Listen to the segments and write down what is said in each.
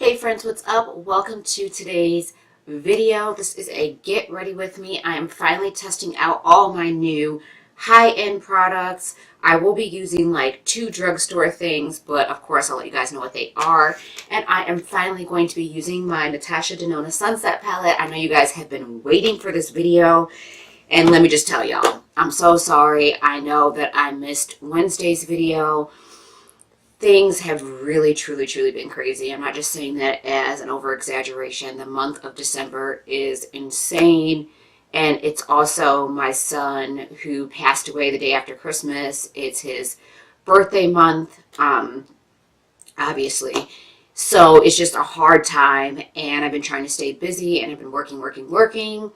Hey friends, what's up? Welcome to today's video. This is a get ready with me. I am finally testing out all my new high-end products. I will be using like 2 drugstore things, but of course I'll let you guys know what they are. And I am finally going to be using my Natasha Denona Sunset palette. I know you guys have been waiting for this video. And let me just tell y'all, I'm so sorry. I know that I missed Wednesday's video. Things have really, truly been crazy. I'm not just saying that as an over-exaggeration. The month of December is insane. And it's also my son who passed away the day after Christmas. It's his birthday month, obviously. So it's just a hard time. And I've been trying to stay busy. And I've been working.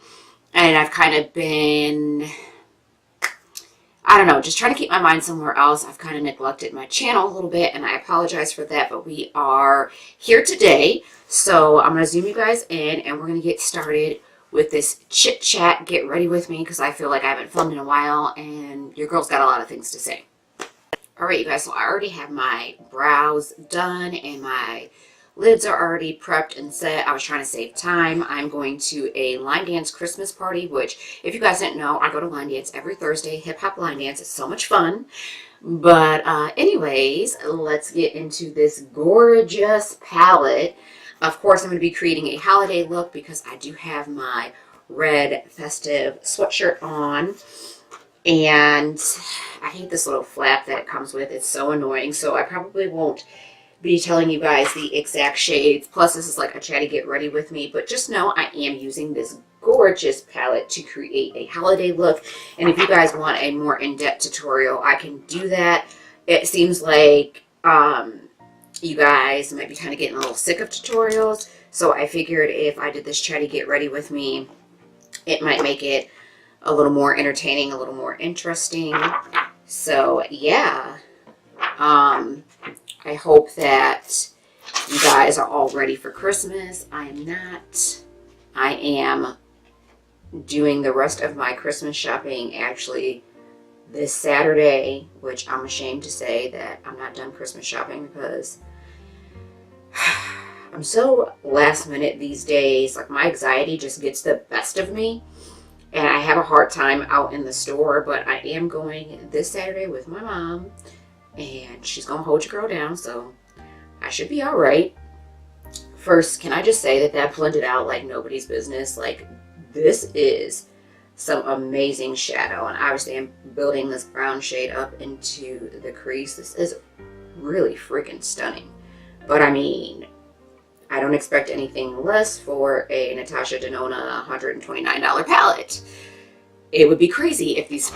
And I've kind of been, I don't know, just trying to keep my mind somewhere else. I've kind of neglected my channel a little bit, and I apologize for that, but we are here today. So I'm going to zoom you guys in, and we're going to get started with this chit chat. Get ready with me, because I feel like I haven't filmed in a while, and your girl's got a lot of things to say. All right, you guys, so I already have my brows done, and my lids are already prepped and set. I was trying to save time. I'm going to a line dance Christmas party, which, if you guys didn't know, I go to line dance every Thursday. Hip hop line dance. It's so much fun. But anyways, let's get into this gorgeous palette. Of course, I'm going to be creating a holiday look because I do have my red festive sweatshirt on. And I hate this little flap that it comes with. It's so annoying. So I probably won't be telling you guys the exact shades. Plus, this is like a chatty get ready with me. But just know I am using this gorgeous palette to create a holiday look. And if you guys want a more in-depth tutorial, I can do that. It seems like you guys might be kind of getting a little sick of tutorials. So I figured if I did this chatty get ready with me, it might make it a little more entertaining, a little more interesting. So yeah. I hope that you guys are all ready for Christmas. I am not. I am doing the rest of my Christmas shopping actually this Saturday, which I'm ashamed to say that I'm not done Christmas shopping because I'm so last minute these days. Like, my anxiety just gets the best of me and I have a hard time out in the store, but I am going this Saturday with my mom. And she's going to hold your girl down, so I should be all right. First, can I just say that blended out like nobody's business? Like, this is some amazing shadow. And obviously, I'm building this brown shade up into the crease. This is really freaking stunning. But, I mean, I don't expect anything less for a Natasha Denona $129 palette. It would be crazy if these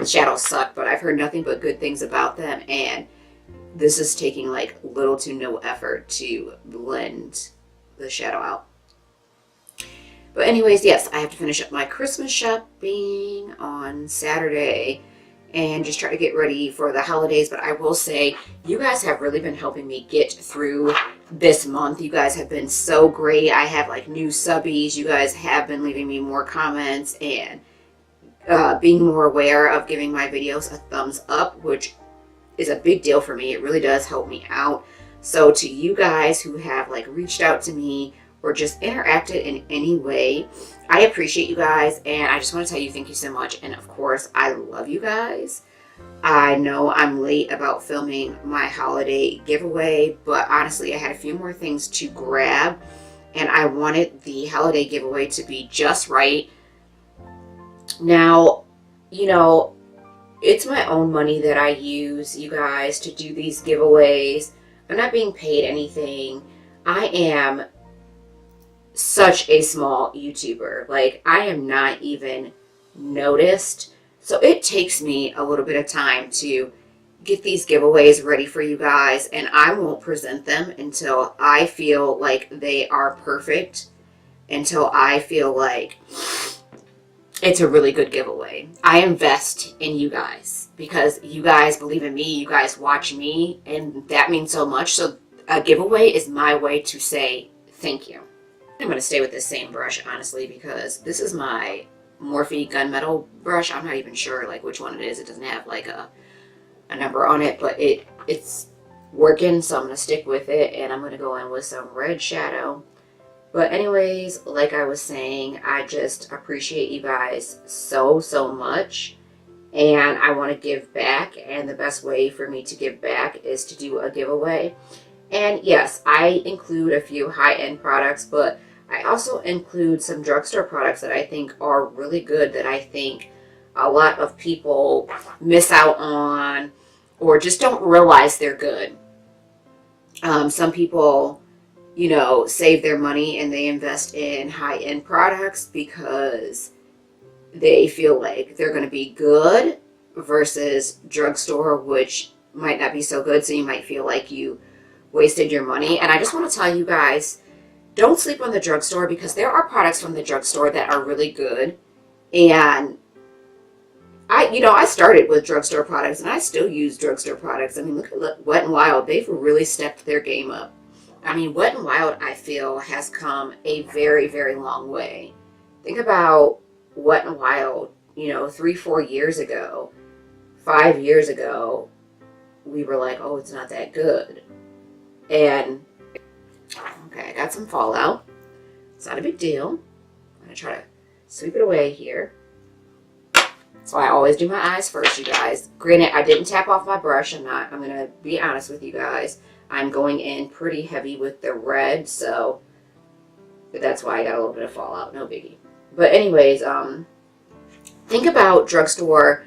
shadows suck, but I've heard nothing but good things about them, and this is taking like little to no effort to blend the shadow out. But anyways, yes, I have to finish up my Christmas shopping on Saturday and just try to get ready for the holidays. But I will say, you guys have really been helping me get through this month. You guys have been so great. I have like new subbies. You guys have been leaving me more comments and being more aware of giving my videos a thumbs up, which is a big deal for me. It really does help me out. So to you guys who have like reached out to me or just interacted in any way, I appreciate you guys, and I just want to tell you thank you so much. And of course, I love you guys. I know I'm late about filming my holiday giveaway, but honestly, I had a few more things to grab, and I wanted the holiday giveaway to be just right. Now, you know, it's my own money that I use, you guys, to do these giveaways. I'm not being paid anything. I am such a small YouTuber. Like, I am not even noticed. So it takes me a little bit of time to get these giveaways ready for you guys, and I won't present them until I feel like they are perfect, until I feel like it's a really good giveaway. I invest in you guys because you guys believe in me, you guys watch me, and that means so much. So a giveaway is my way to say thank you. I'm going to stay with this same brush, honestly, because this is my Morphe gunmetal brush. I'm not even sure like which one it is. It doesn't have like a number on it, but it's working, so I'm going to stick with it, and I'm going to go in with some red shadow. But anyways, like I was saying, I just appreciate you guys so, so much. And I want to give back. And the best way for me to give back is to do a giveaway. And yes, I include a few high-end products, but I also include some drugstore products that I think are really good, that I think a lot of people miss out on or just don't realize they're good. Some people, you know, save their money and they invest in high-end products because they feel like they're going to be good, versus drugstore, which might not be so good. So you might feel like you wasted your money. And I just want to tell you guys, don't sleep on the drugstore, because there are products from the drugstore that are really good. And I started with drugstore products, and I still use drugstore products. I mean, look at Wet n Wild. They've really stepped their game up. I mean, Wet n Wild, I feel, has come a very, very long way. Think about Wet n Wild, 3-4 years ago, 5 years ago, we were like, oh, it's not that good. And, okay, I got some fallout. It's not a big deal. I'm going to try to sweep it away here. So I always do my eyes first, you guys. Granted, I didn't tap off my brush. I'm going to be honest with you guys. I'm going in pretty heavy with the red, so that's why I got a little bit of fallout. No biggie. But anyways, think about drugstore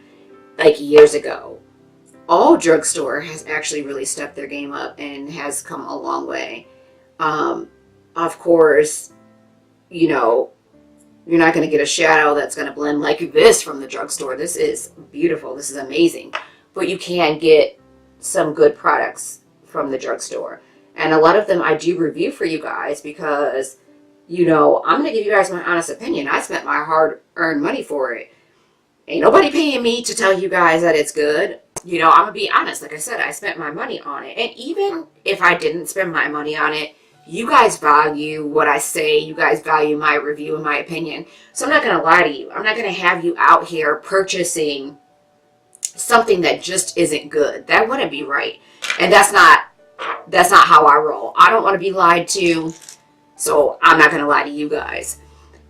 like years ago. All drugstore has actually really stepped their game up and has come a long way. Of course, you're not going to get a shadow that's going to blend like this from the drugstore. This is beautiful. This is amazing. But you can get some good products from the drugstore. And a lot of them I do review for you guys because, I'm going to give you guys my honest opinion. I spent my hard-earned money for it. Ain't nobody paying me to tell you guys that it's good. I'm going to be honest. Like I said, I spent my money on it. And even if I didn't spend my money on it, you guys value what I say. You guys value my review and my opinion. So I'm not going to lie to you. I'm not going to have you out here purchasing something that just isn't good. That wouldn't be right. And that's not how I roll. I don't want to be lied to, so I'm not going to lie to you guys.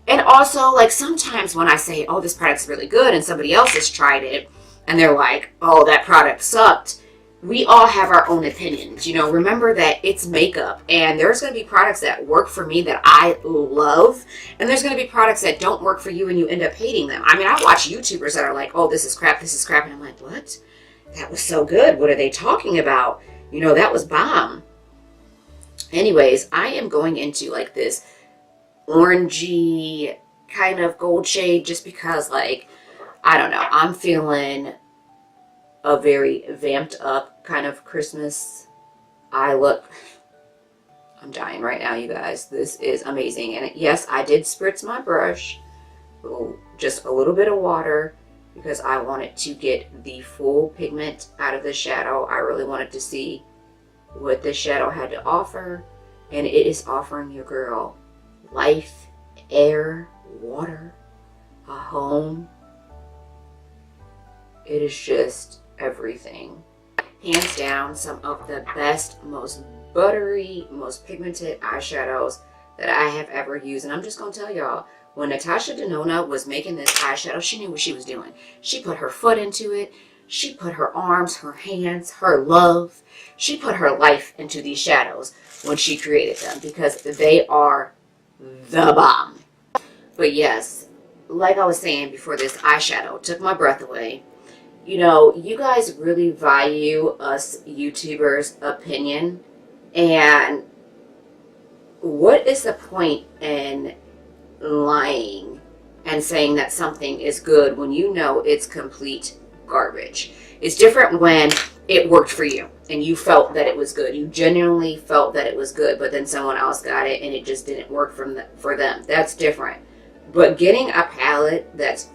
And also, like, sometimes when I say, oh, this product's really good, and somebody else has tried it, and they're like, oh, that product sucked. We all have our own opinions. Remember that it's makeup, and there's going to be products that work for me that I love, and there's going to be products that don't work for you and you end up hating them. I mean, I watch YouTubers that are like, oh, this is crap, and I'm like, what? That was so good. What are they talking about? That was bomb. Anyways, I am going into like this orangey kind of gold shade just because, like, I don't know, I'm feeling a very vamped up kind of Christmas eye look. I'm dying right now, you guys. This is amazing. And yes, I did spritz my brush, just a little bit of water, because I wanted to get the full pigment out of the shadow. I really wanted to see what this shadow had to offer, and it is offering your girl life, air, water, a home. It is just everything. Hands down, some of the best, most buttery, most pigmented eyeshadows that I have ever used. And I'm just going to tell y'all, when Natasha Denona was making this eyeshadow, she knew what she was doing. She put her foot into it. She put her arms, her hands, her love. She put her life into these shadows when she created them, because they are the bomb. But yes, like I was saying before, this eyeshadow took my breath away. You guys really value us YouTubers' opinion, and what is the point in lying and saying that something is good when you know it's complete garbage? It's different when it worked for you and you felt that it was good. You genuinely felt that it was good, but then someone else got it and it just didn't work for them. That's different. But getting a palette that's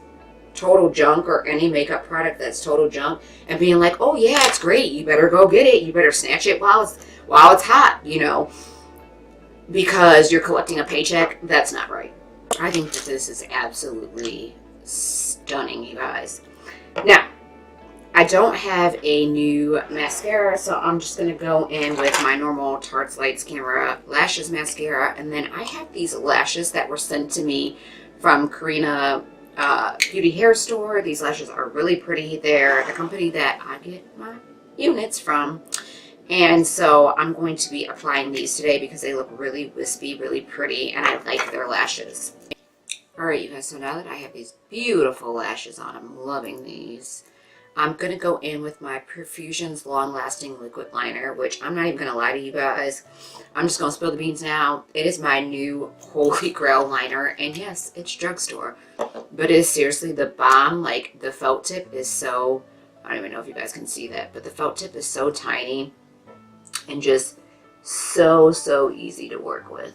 total junk, or any makeup product that's total junk, and being like, oh yeah, it's great, you better go get it, you better snatch it while it's hot, because you're collecting a paycheck, that's not right. I think that this is absolutely stunning, you guys. Now, I don't have a new mascara, so I'm just going to go in with my normal Tarte Lights Camera Lashes mascara. And then I have these lashes that were sent to me from Karina Beauty Hair Store. These lashes are really pretty. They're the company that I get my units from. And so I'm going to be applying these today because they look really wispy, really pretty, and I like their lashes. Alright, you guys, so now that I have these beautiful lashes on, I'm loving these. I'm going to go in with my Perfusions Long Lasting Liquid Liner, which I'm not even going to lie to you guys. I'm just going to spill the beans now. It is my new Holy Grail liner, and yes, it's drugstore. But it is seriously the bomb. Like, the felt tip is so, I don't even know if you guys can see that, but the felt tip is so tiny and just so easy to work with.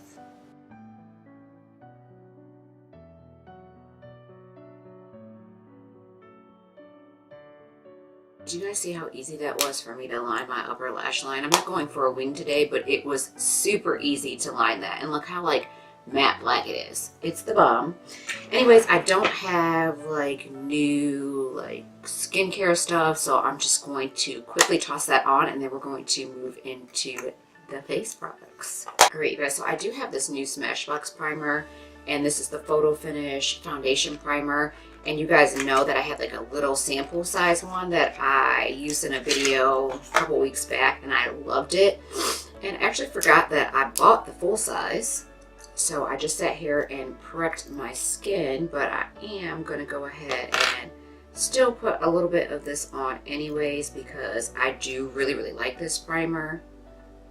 Do you guys see how easy that was for me to line my upper lash line? I'm not going for a wing today, but it was super easy to line that. And look how like matte black it is. It's the bomb. Anyways, I don't have like new like skincare stuff, so I'm just going to quickly toss that on, and then we're going to move into the face products. Alright, you guys, so I do have this new Smashbox primer, and this is the Photo Finish Foundation Primer. And you guys know that I had like a little sample size one that I used in a video a couple weeks back, and I loved it. And I actually forgot that I bought the full size. So I just sat here and prepped my skin, but I am going to go ahead and still put a little bit of this on anyways, because I do really like this primer.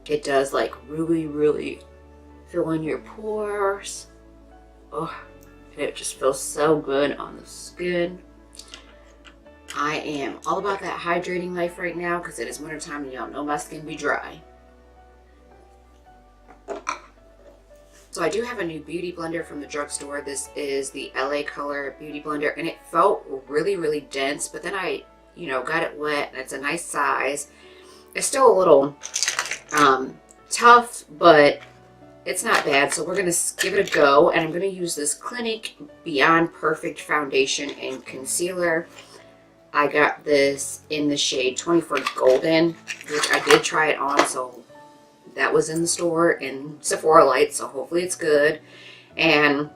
It does like really fill in your pores. Oh. It just feels so good on the skin. I am all about that hydrating life right now because it is wintertime and y'all know my skin be dry. So I do have a new beauty blender from the drugstore. This is the LA Color Beauty Blender, and it felt really dense, but then I, got it wet, and it's a nice size. It's still a little tough, but it's not bad, so we're going to give it a go, and I'm going to use this Clinique Beyond Perfect Foundation and Concealer. I got this in the shade 24 Golden, which I did try it on, so that was in the store in Sephora Lights, so hopefully it's good. And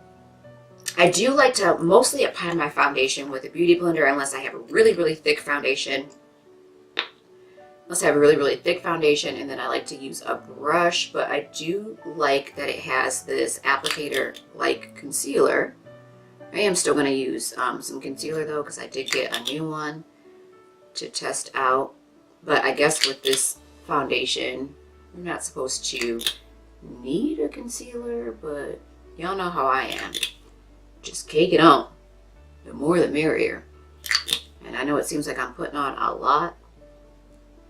I do like to mostly apply my foundation with a beauty blender unless I have a really thick foundation. Unless I have a really thick foundation, and then I like to use a brush, but I do like that it has this applicator like concealer. I am still going to use some concealer though, because I did get a new one to test out. But I guess with this foundation, I'm not supposed to need a concealer, but y'all know how I am. Just cake it on. The more the merrier. And I know it seems like I'm putting on a lot,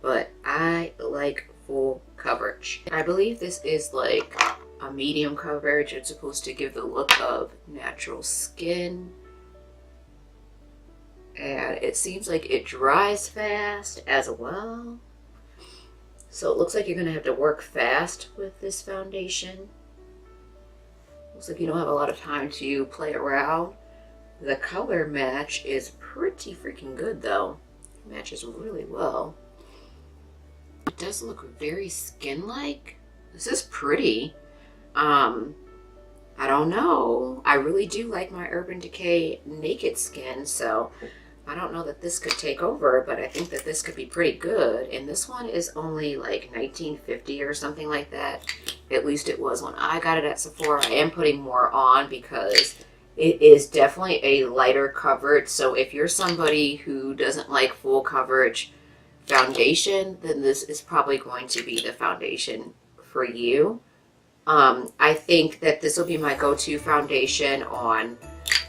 but I like full coverage. I believe this is like a medium coverage. It's supposed to give the look of natural skin. And it seems like it dries fast as well. So it looks like you're going to have to work fast with this foundation. Looks like you don't have a lot of time to play around. The color match is pretty freaking good though. It matches really well. It does look very skin-like. This is pretty. I don't know. I really do like my Urban Decay Naked Skin, so I don't know that this could take over, but I think that this could be pretty good. And this one is only like $19.50 or something like that. At least it was when I got it at Sephora. I am putting more on because it is definitely a lighter coverage. So if you're somebody who doesn't like full coverage foundation, then this is probably going to be the foundation for you. I think that this will be my go-to foundation on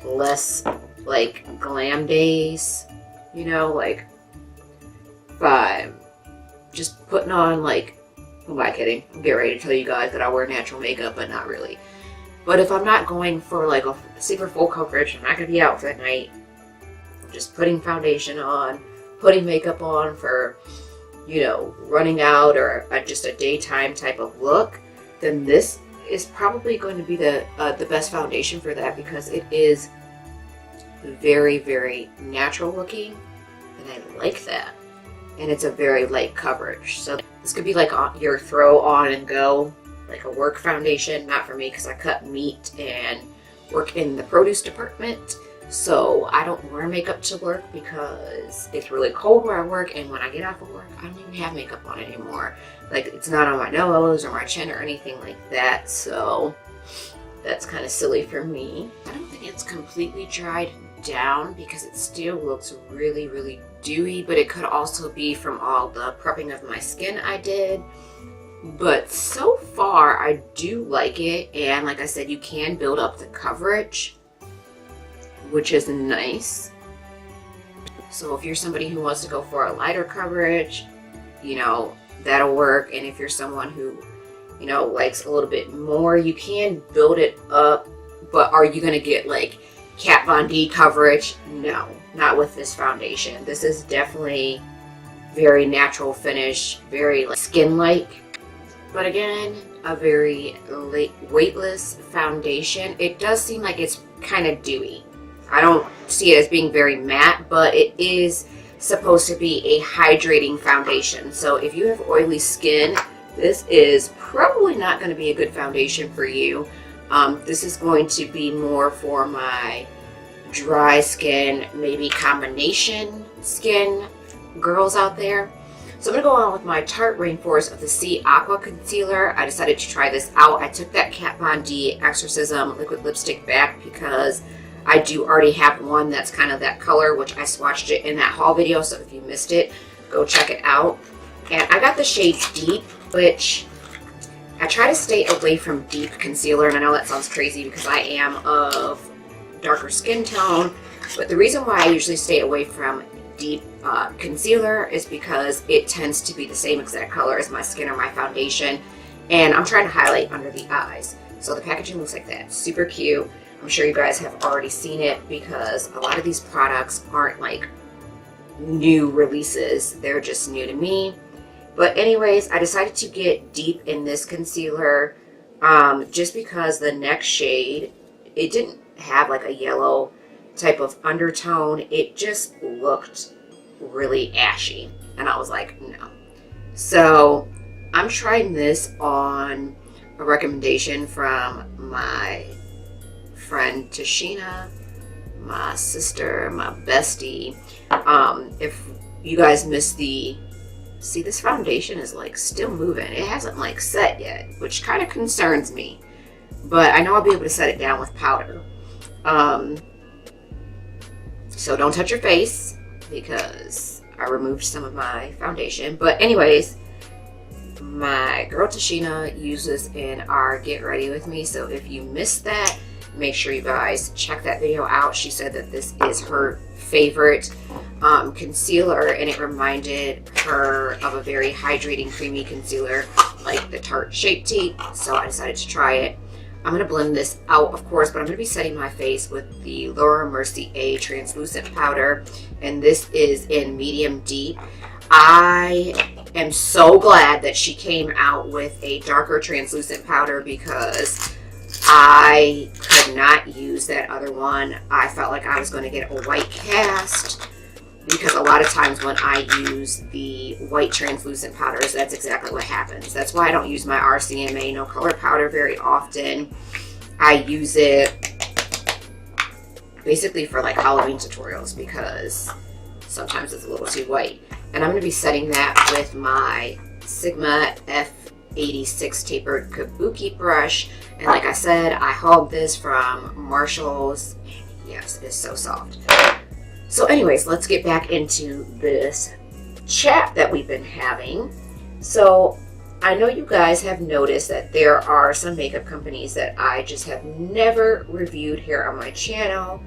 less like glam days, like if I'm just putting on like, I'm not kidding, I'm getting ready to tell you guys that I wear natural makeup, but not really. But if I'm not going for like a super full coverage, I'm not going to be out that night, I'm just putting foundation on, putting makeup on for, running out or just a daytime type of look, then this is probably going to be the best foundation for that, because it is very natural looking, and I like that. And it's a very light coverage. So this could be like your throw on and go, like a work foundation. Not for me because I cut meat and work in the produce department. So I don't wear makeup to work because it's really cold where I work, and when I get off of work, I don't even have makeup on anymore. Like, it's not on my nose or my chin or anything like that, so that's kind of silly for me. I don't think it's completely dried down because it still looks really, really dewy, but it could also be from all the prepping of my skin I did. But so far, I do like it, and like I said, you can build up the coverage, which is nice. So if you're somebody who wants to go for a lighter coverage, you know, that'll work. And if you're someone who, you know, likes a little bit more, you can build it up. But are you going to get like Kat Von D coverage? No, not with this foundation. This is definitely very natural finish, very like, skin-like. But again, a very weightless foundation. It does seem like it's kind of dewy. I don't see it as being very matte, but it is supposed to be a hydrating foundation. So if you have oily skin, this is probably not going to be a good foundation for you. This is going to be more for my dry skin, maybe combination skin girls out there. So I'm going to go on with my Tarte Rainforest of the Sea Aqua Concealer. I decided to try this out. I took that Kat Von D Exorcism liquid lipstick back because I do already have one that's kind of that color, which I swatched it in that haul video, so if you missed it, go check it out. And I got the shade Deep, which I try to stay away from deep concealer, and I know that sounds crazy because I am of darker skin tone, but the reason why I usually stay away from deep concealer is because it tends to be the same exact color as my skin or my foundation, and I'm trying to highlight under the eyes. So the packaging looks like that, super cute. I'm sure you guys have already seen it because a lot of these products aren't like new releases. They're just new to me. But anyways, I decided to get deep in this concealer just because the next shade, it didn't have like a yellow type of undertone. It just looked really ashy. And I was like, no. So I'm trying this on a recommendation from my friend Tashina, my sister, my bestie. If you guys missed see, this foundation is like still moving. It hasn't like set yet, which kind of concerns me, but I know I'll be able to set it down with powder. So don't touch your face because I removed some of my foundation. But anyways, my girl Tashina uses in our Get Ready With Me, so if you missed that, make sure you guys check that video out. She said that this is her favorite concealer, and it reminded her of a very hydrating, creamy concealer like the Tarte Shape Tape, so I decided to try it. I'm going to blend this out, of course, but I'm going to be setting my face with the Laura Mercier A translucent powder, and this is in medium deep. I am so glad that she came out with a darker translucent powder because I could not use that other one. I felt like I was going to get a white cast because a lot of times when I use the white translucent powders, that's exactly what happens. That's why I don't use my RCMA no color powder very often. I use it basically for like Halloween tutorials because sometimes it's a little too white. And I'm going to be setting that with my Sigma F86 tapered kabuki brush. And like I said, I hauled this from Marshall's. Yes, it is so soft. So anyways, let's get back into this chat that we've been having. So I know you guys have noticed that there are some makeup companies that I just have never reviewed here on my channel.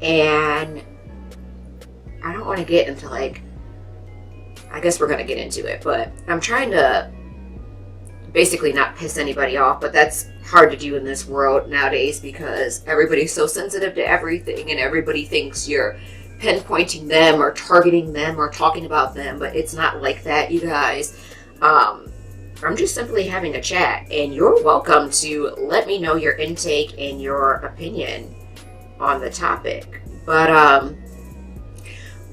And I don't want to get into like, I guess we're going to get into it, but I'm trying to basically not piss anybody off, but that's hard to do in this world nowadays because everybody's so sensitive to everything and everybody thinks you're pinpointing them or targeting them or talking about them, but it's not like that, you guys. I'm just simply having a chat, and you're welcome to let me know your intake and your opinion on the topic. But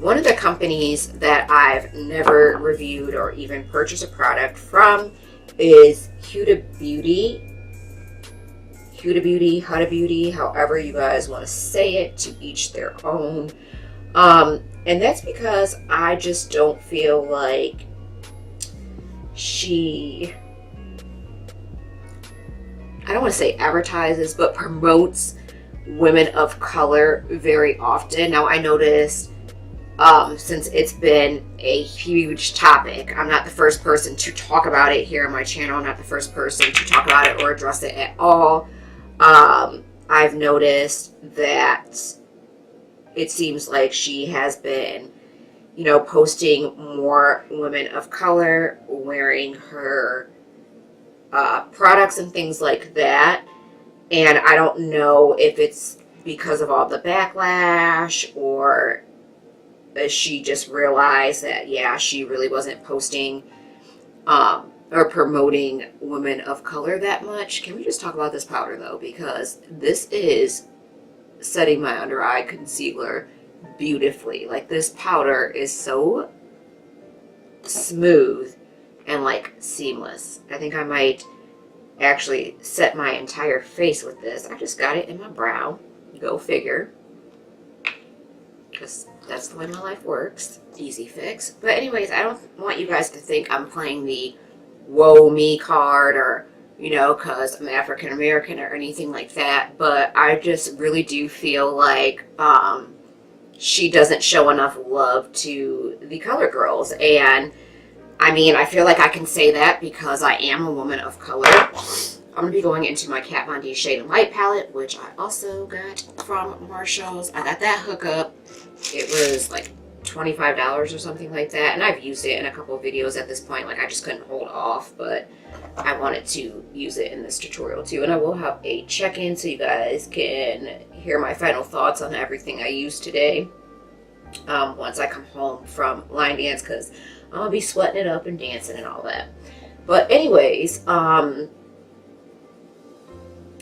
One of the companies that I've never reviewed or even purchased a product from is Huda Beauty. Huda Beauty, however you guys want to say it, to each their own. And that's because I just don't feel like she, I don't want to say advertises, but promotes women of color very often. Now, I noticed since it's been a huge topic, I'm not the first person to talk about it here on my channel. I'm not the first person to talk about it or address it at all. I've noticed that it seems like she has been, you know, posting more women of color wearing her products and things like that. And I don't know if it's because of all the backlash, or she just realized that, yeah, she really wasn't posting or promoting women of color that much. Can we just talk about this powder though? Because this is setting my under eye concealer beautifully. Like, this powder is so smooth and like seamless. I think I might actually set my entire face with this. I just got it in my brow. Go figure. Because that's the way my life works. Easy fix. But anyways, I don't want you guys to think I'm playing the woe me card, or, you know, because I'm African American or anything like that. But I just really do feel like she doesn't show enough love to the color girls. And I mean, I feel like I can say that because I am a woman of color. I'm going to be going into my Kat Von D Shade and Light palette, which I also got from Marshall's. I got that hookup. It was like $25 or something like that, and I've used it in a couple of videos at this point. Like, I just couldn't hold off, but I wanted to use it in this tutorial too. And I will have a check-in so you guys can hear my final thoughts on everything I used today once I come home from line dance, because I'll be sweating it up and dancing and all that. But anyways,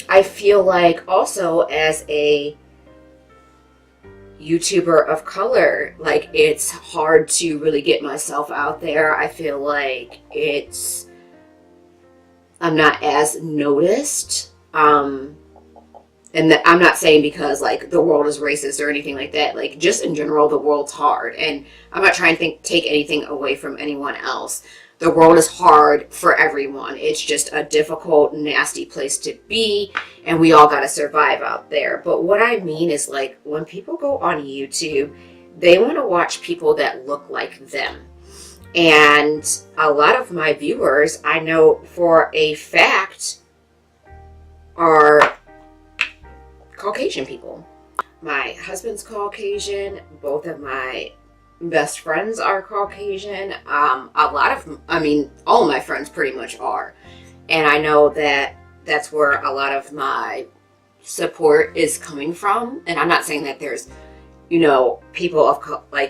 I feel like also as a YouTuber of color, like, it's hard to really get myself out there. I feel like I'm not as noticed. And I'm not saying because like the world is racist or anything like that. Like, just in general, the world's hard, and I'm not trying to take anything away from anyone else. The world is hard for everyone. It's just a difficult, nasty place to be, and we all got to survive out there. But what I mean is, like, when people go on YouTube, they want to watch people that look like them. And a lot of my viewers, I know for a fact, are Caucasian people. My husband's Caucasian. Both of my best friends are Caucasian. All of my friends pretty much are. And I know that that's where a lot of my support is coming from. And I'm not saying that there's, you know, people of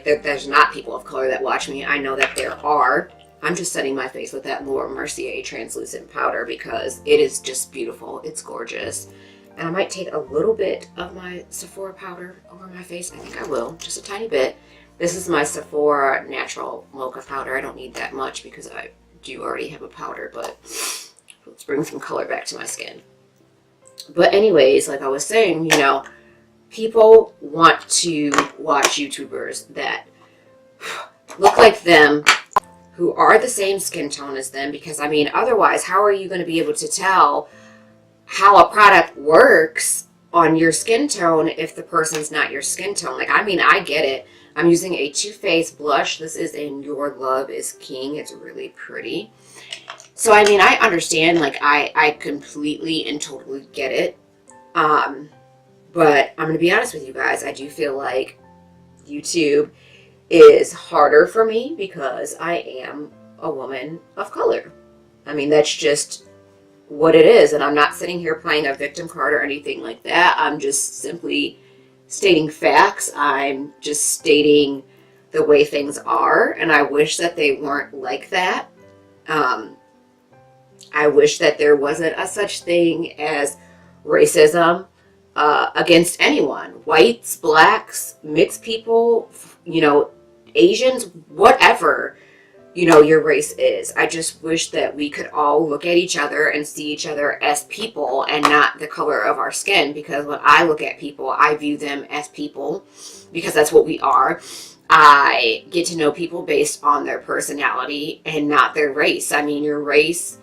there's not people of color that watch me. I know that there are. I'm just setting my face with that Laura Mercier translucent powder because it is just beautiful. It's gorgeous. And I might take a little bit of my Sephora powder over my face. I think I will, just a tiny bit. This is my Sephora Natural Mocha powder. I don't need that much because I do already have a powder, but let's bring some color back to my skin. But anyways, like I was saying, you know, people want to watch YouTubers that look like them, who are the same skin tone as them, because, I mean, otherwise, how are you going to be able to tell how a product works on your skin tone if the person's not your skin tone? Like, I mean, I get it. I'm using a Too Faced blush. This is in Your Love is King. It's really pretty. So, I mean, I understand. Like, I completely and totally get it. But I'm going to be honest with you guys. I do feel like YouTube is harder for me because I am a woman of color. I mean, that's just what it is. And I'm not sitting here playing a victim card or anything like that. I'm just simply stating facts. I'm just stating the way things are. And I wish that they weren't like that. I wish that there wasn't a such thing as racism against anyone. Whites, blacks, mixed people, you know, Asians, whatever, you know, your race is. I just wish that we could all look at each other and see each other as people and not the color of our skin, because when I look at people, I view them as people because that's what we are. I get to know people based on their personality and not their race. I mean, your race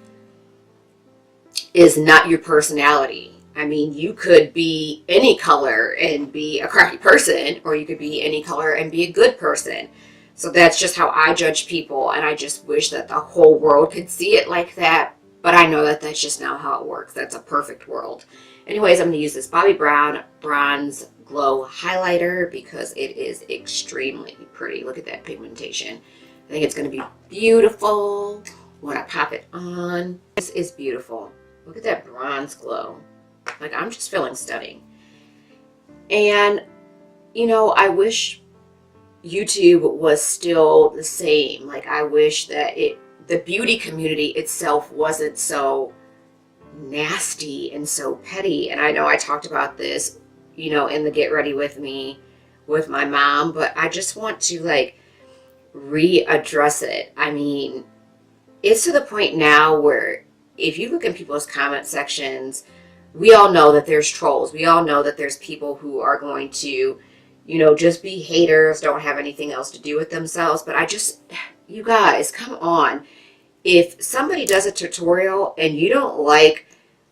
is not your personality. I mean, you could be any color and be a crappy person, or you could be any color and be a good person. So that's just how I judge people, and I just wish that the whole world could see it like that, but I know that that's just not how it works. That's a perfect world. Anyways, I'm going to use this Bobbi Brown Bronze Glow Highlighter because it is extremely pretty. Look at that pigmentation. I think it's going to be beautiful when I pop it on. This is beautiful. Look at that bronze glow. Like, I'm just feeling stunning. And, you know, I wish YouTube was still the same. Like, I wish that the beauty community itself wasn't so nasty and so petty. And I know I talked about this, you know, in the Get Ready With Me with my mom, but I just want to, like, readdress it. I mean, it's to the point now where if you look in people's comment sections, we all know that there's trolls. We all know that there's people who are going to, you know, just be haters, don't have anything else to do with themselves. But I just, you guys, come on. If somebody does a tutorial and you don't like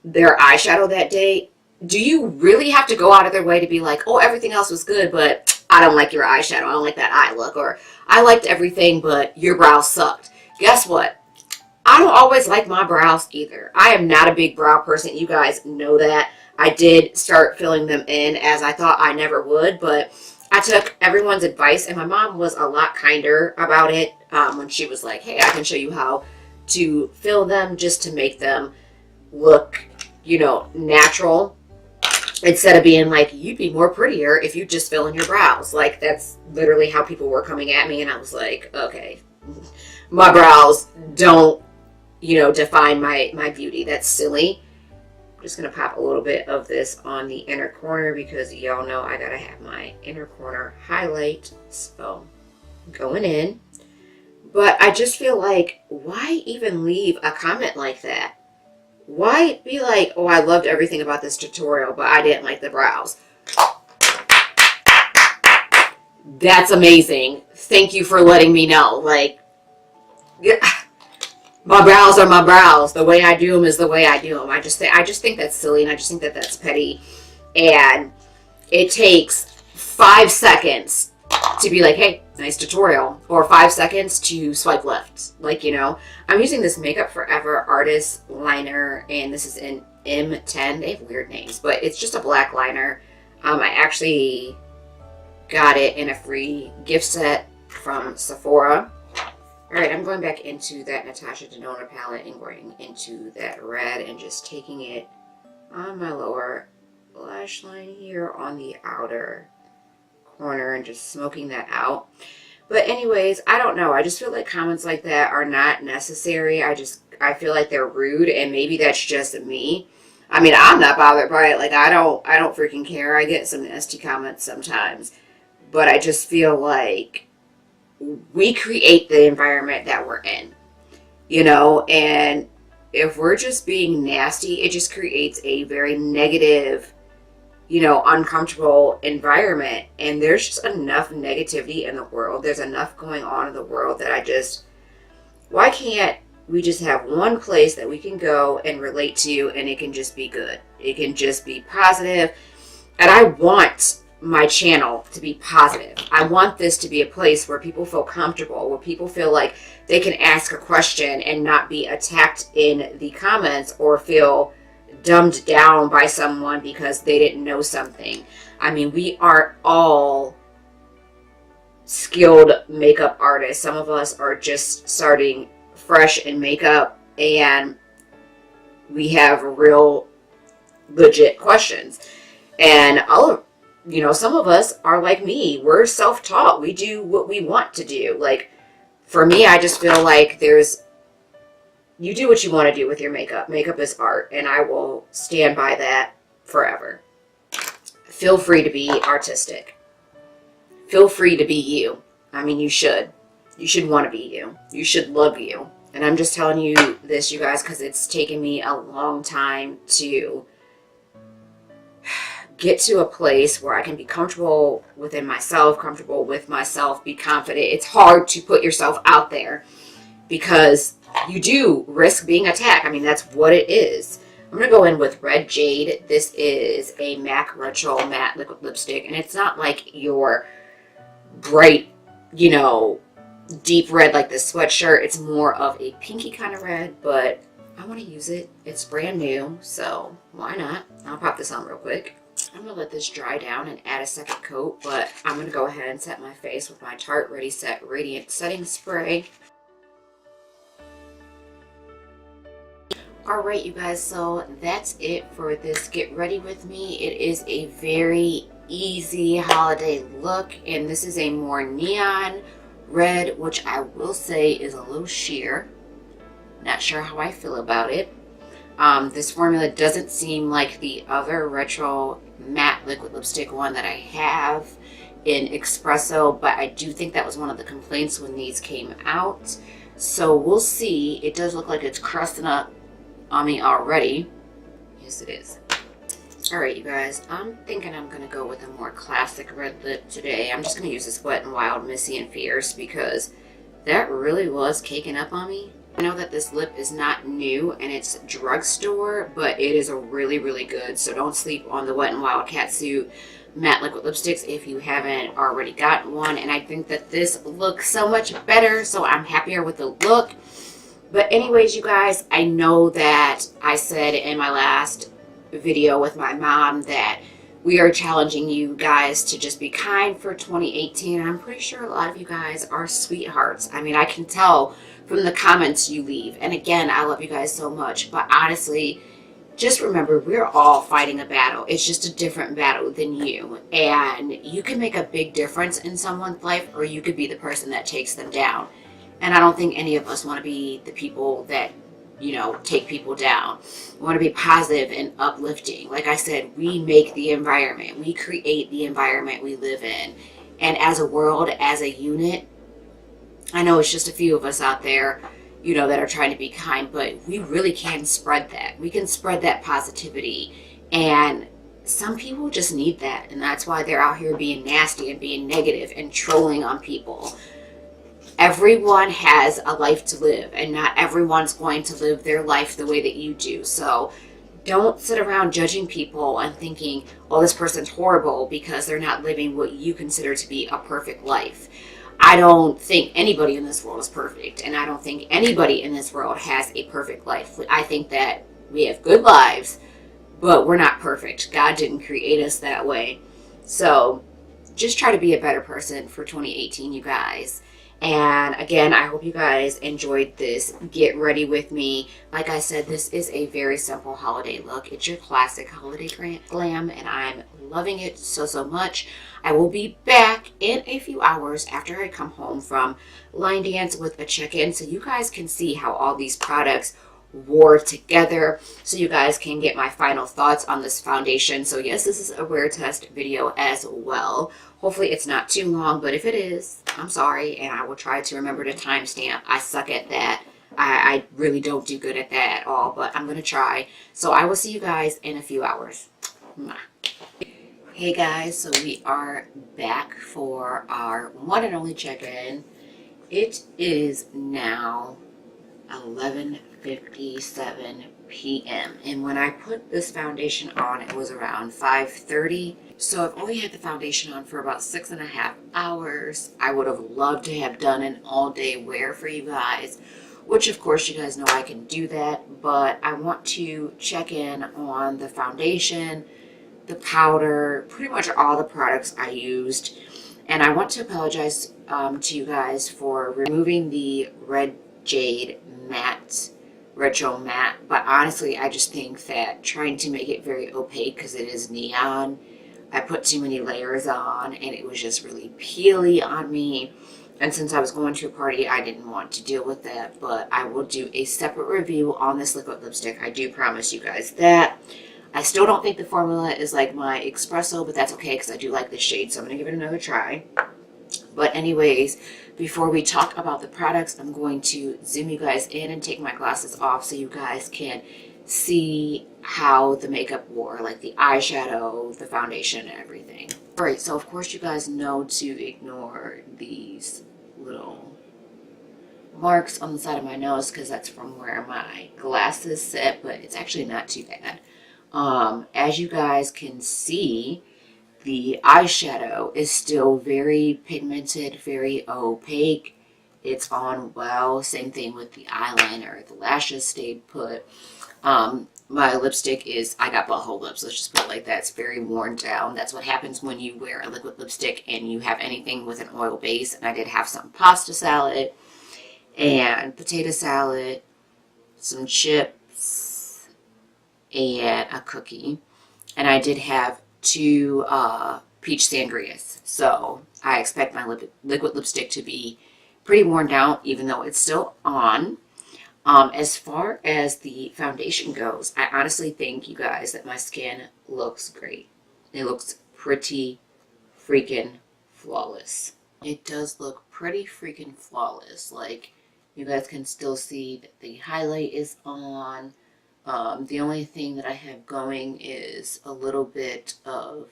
their eyeshadow that day, do you really have to go out of their way to be like, oh, everything else was good, but I don't like your eyeshadow. I don't like that eye look. Or I liked everything, but your brows sucked. Guess what? I don't always like my brows either. I am not a big brow person. You guys know that. I did start filling them in as I thought I never would, but I took everyone's advice, and my mom was a lot kinder about it when she was like, hey, I can show you how to fill them just to make them look, you know, natural, instead of being like, you'd be more prettier if you just fill in your brows. Like, that's literally how people were coming at me, and I was like, okay, my brows don't, you know, define my beauty. That's silly. I'm just going to pop a little bit of this on the inner corner because y'all know I got to have my inner corner highlight. So, going in. But I just feel like, why even leave a comment like that? Why be like, oh, I loved everything about this tutorial, but I didn't like the brows. That's amazing. Thank you for letting me know. Like, yeah. My brows are my brows. The way I do them is the way I do them. I just think that's silly, and I just think that that's petty. And it takes 5 seconds to be like, hey, nice tutorial. Or 5 seconds to swipe left. Like, you know. I'm using this Makeup Forever Artist Liner, and this is in M10. They have weird names, but it's just a black liner. I actually got it in a free gift set from Sephora. Alright, I'm going back into that Natasha Denona palette and going into that red and just taking it on my lower lash line here on the outer corner and just smoking that out. But anyways, I don't know. I just feel like comments like that are not necessary. I feel like they're rude, and maybe that's just me. I mean, I'm not bothered by it. Like, I don't freaking care. I get some nasty comments sometimes. But I just feel like we create the environment that we're in, you know, and if we're just being nasty, it just creates a very negative, you know, uncomfortable environment. And there's just enough negativity in the world. There's enough going on in the world that why can't we just have one place that we can go and relate to, and it can just be good. It can just be positive. And I want my channel to be positive. I want this to be a place where people feel comfortable, where people feel like they can ask a question and not be attacked in the comments or feel dumbed down by someone because they didn't know something. I mean, we aren't all skilled makeup artists. Some of us are just starting fresh in makeup, and we have real legit questions. And you know, some of us are like me. We're self-taught. We do what we want to do. Like, for me, I just feel like you do what you want to do with your makeup. Makeup is art, and I will stand by that forever. Feel free to be artistic. Feel free to be you. I mean, you should. You should want to be you. You should love you. And I'm just telling you this, you guys, because it's taken me a long time to get to a place where I can be comfortable within myself, comfortable with myself, be confident. It's hard to put yourself out there because you do risk being attacked. I mean, that's what it is. I'm going to go in with Red Jade. This is a MAC Retro Matte Liquid Lipstick, and it's not like your bright, you know, deep red like this sweatshirt. It's more of a pinky kind of red, but I want to use it. It's brand new, so why not? I'll pop this on real quick. I'm going to let this dry down and add a second coat, but I'm going to go ahead and set my face with my Tarte Ready Set Radiant Setting Spray. Alright, you guys, so that's it for this Get Ready With Me. It is a very easy holiday look, and this is a more neon red, which I will say is a little sheer. Not sure how I feel about it. This formula doesn't seem like the other retro matte liquid lipstick one that I have in Espresso, but I do think that was one of the complaints when these came out. So we'll see. It does look like it's crusting up on me already. Yes, it is. Alright, you guys, I'm thinking I'm going to go with a more classic red lip today. I'm just going to use this Wet n Wild Missy and Fierce because that really was caking up on me. I know that this lip is not new and it's drugstore, but it is a really, really good. So don't sleep on the Wet n Wild Catsuit matte liquid lipsticks if you haven't already gotten one. And I think that this looks so much better, so I'm happier with the look. But anyways, you guys, I know that I said in my last video with my mom that we are challenging you guys to just be kind for 2018. I'm pretty sure a lot of you guys are sweethearts. I mean, I can tell from the comments you leave. And again, I love you guys so much. But honestly, just remember, we're all fighting a battle. It's just a different battle than you. And you can make a big difference in someone's life, or you could be the person that takes them down. And I don't think any of us want to be the people that, you know, take people down. We want to be positive and uplifting. Like I said, we make the environment. We create the environment we live in. And as a world, as a unit, I know it's just a few of us out there, you know, that are trying to be kind, but we really can spread that. We can spread that positivity. And some people just need that. And that's why they're out here being nasty and being negative and trolling on people. Everyone has a life to live, and not everyone's going to live their life the way that you do. So don't sit around judging people and thinking, oh, this person's horrible because they're not living what you consider to be a perfect life. I don't think anybody in this world is perfect, and I don't think anybody in this world has a perfect life. I think that we have good lives, but we're not perfect. God didn't create us that way. So just try to be a better person for 2018, you guys. And again, I hope you guys enjoyed this Get Ready With Me. Like I said, this is a very simple holiday look. It's your classic holiday glam, and I'm loving it so, so much. I will be back in a few hours after I come home from line dance with a check-in, so you guys can see how all these products wore together, so you guys can get my final thoughts on this foundation. So yes, this is a wear test video as well. Hopefully it's not too long, but if it is, I'm sorry, and I will try to remember to timestamp. I suck at that. I really don't do good at that at all, but I'm going to try. So I will see you guys in a few hours. Mwah. Hey guys, so we are back for our one and only check-in. It is now 11:57 p.m. and when I put this foundation on, it was around 5:30. So I've only had the foundation on for about 6.5 hours. I would have loved to have done an all-day wear for you guys, which of course you guys know I can do that, but I want to check in on the foundation, the powder, pretty much all the products I used. And I want to apologize to you guys for removing the Red Jade matte, retro matte, but honestly I just think that trying to make it very opaque because it is neon, I put too many layers on and it was just really peely on me. And since I was going to a party, I didn't want to deal with that, but I will do a separate review on this liquid lipstick. I do promise you guys that. I still don't think the formula is like my Espresso, but that's okay because I do like this shade, so I'm going to give it another try. But anyways, before we talk about the products, I'm going to zoom you guys in and take my glasses off so you guys can see how the makeup wore, like the eyeshadow, the foundation, and everything. Alright, so of course you guys know to ignore these little marks on the side of my nose because that's from where my glasses sit, but it's actually not too bad. As you guys can see, the eyeshadow is still very pigmented, very opaque. It's on well. Same thing with the eyeliner. The lashes stayed put. My lipstick is, I got butthole lips, let's just put it like that. It's very worn down. That's what happens when you wear a liquid lipstick and you have anything with an oil base. And I did have some pasta salad and potato salad, some chips, and a cookie. And I did have 2 peach sangrias. So I expect my liquid lipstick to be pretty worn down, even though it's still on. As far as the foundation goes, I honestly think, you guys, that my skin looks great. It looks pretty freaking flawless. It does look pretty freaking flawless. Like, you guys can still see that the highlight is on. The only thing that I have going is a little bit of,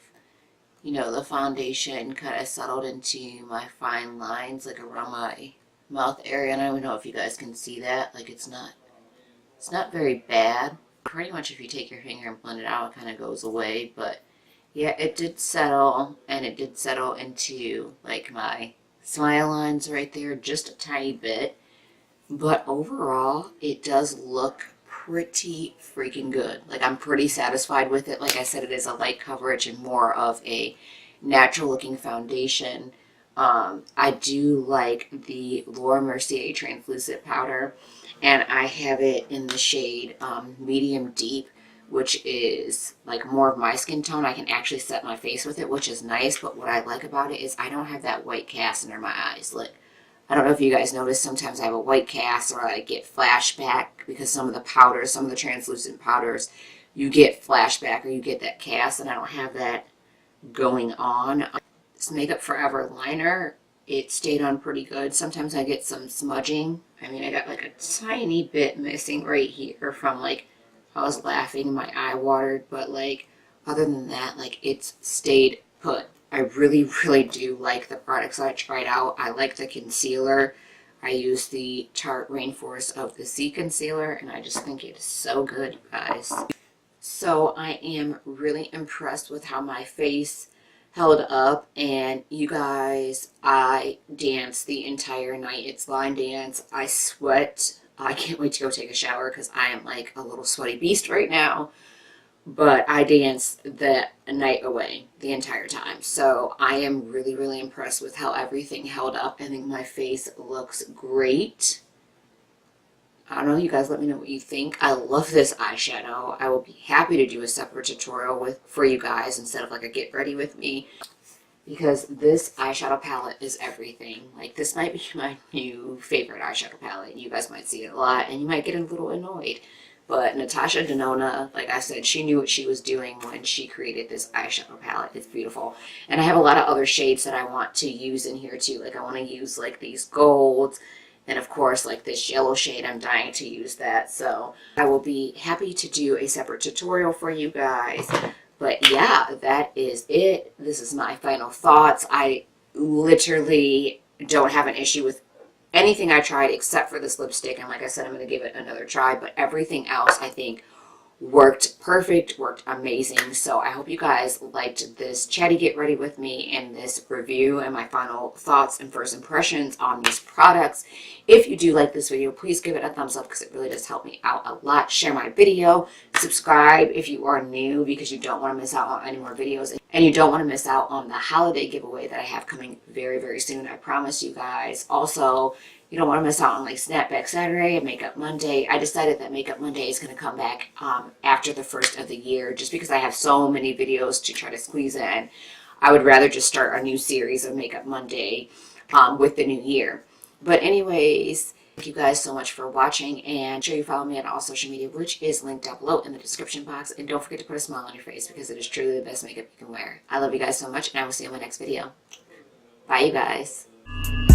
you know, the foundation kind of settled into my fine lines, like around my mouth area. And I don't know if you guys can see that. Like, it's not very bad. Pretty much if you take your finger and blend it out, it kind of goes away. But yeah, it did settle, and it did settle into like my smile lines right there just a tiny bit. But overall, it does look pretty freaking good. Like, I'm pretty satisfied with it. Like I said, it is a light coverage and more of a natural looking foundation. I do like the Laura Mercier translucent powder, and I have it in the shade medium deep, which is like more of my skin tone. I can actually set my face with it, which is nice. But what I like about it is I don't have that white cast under my eyes. Like, I don't know if you guys notice, sometimes I have a white cast or I get flashback because some of the powders, some of the translucent powders, you get flashback or you get that cast, and I don't have that going on. This Makeup Forever liner, it stayed on pretty good. Sometimes I get some smudging. I mean, I got like a tiny bit missing right here from like, I was laughing, my eye watered, but like, other than that, like, it's stayed put. I really, really do like the products I tried out. I like the concealer. I use the Tarte Rainforest of the Sea concealer, and I just think it is so good, guys. So I am really impressed with how my face held up, and you guys, I danced the entire night. It's line dance. I sweat. I can't wait to go take a shower because I am like a little sweaty beast right now. But I danced the night away the entire time. So I am really, really impressed with how everything held up. I think my face looks great. I don't know, you guys let me know what you think. I love this eyeshadow. I will be happy to do a separate tutorial for you guys instead of like a get ready with me, because this eyeshadow palette is everything. Like, this might be my new favorite eyeshadow palette. You guys might see it a lot and you might get a little annoyed. But Natasha Denona, like I said, she knew what she was doing when she created this eyeshadow palette. It's beautiful. And I have a lot of other shades that I want to use in here too. Like, I want to use like these golds. And of course, like this yellow shade, I'm dying to use that. So I will be happy to do a separate tutorial for you guys. But yeah, that is it. This is my final thoughts. I literally don't have an issue with anything I tried except for this lipstick, and like I said, I'm going to give it another try, but everything else I think worked perfect, worked amazing. So I hope you guys liked this chatty get ready with me and this review and my final thoughts and first impressions on these products. If you do like this video, please give it a thumbs up because it really does help me out a lot. Share my video, subscribe if you are new because you don't want to miss out on any more videos, and you don't want to miss out on the holiday giveaway that I have coming very, very soon. I promise you guys. Also, you don't want to miss out on like Snapback Saturday and Makeup Monday. I decided that Makeup Monday is going to come back after the first of the year, just because I have so many videos to try to squeeze in. I would rather just start a new series of Makeup Monday with the new year. But anyways, thank you guys so much for watching, and make sure you follow me on all social media, which is linked down below in the description box. And don't forget to put a smile on your face because it is truly the best makeup you can wear. I love you guys so much, and I will see you in my next video. Bye, you guys. you.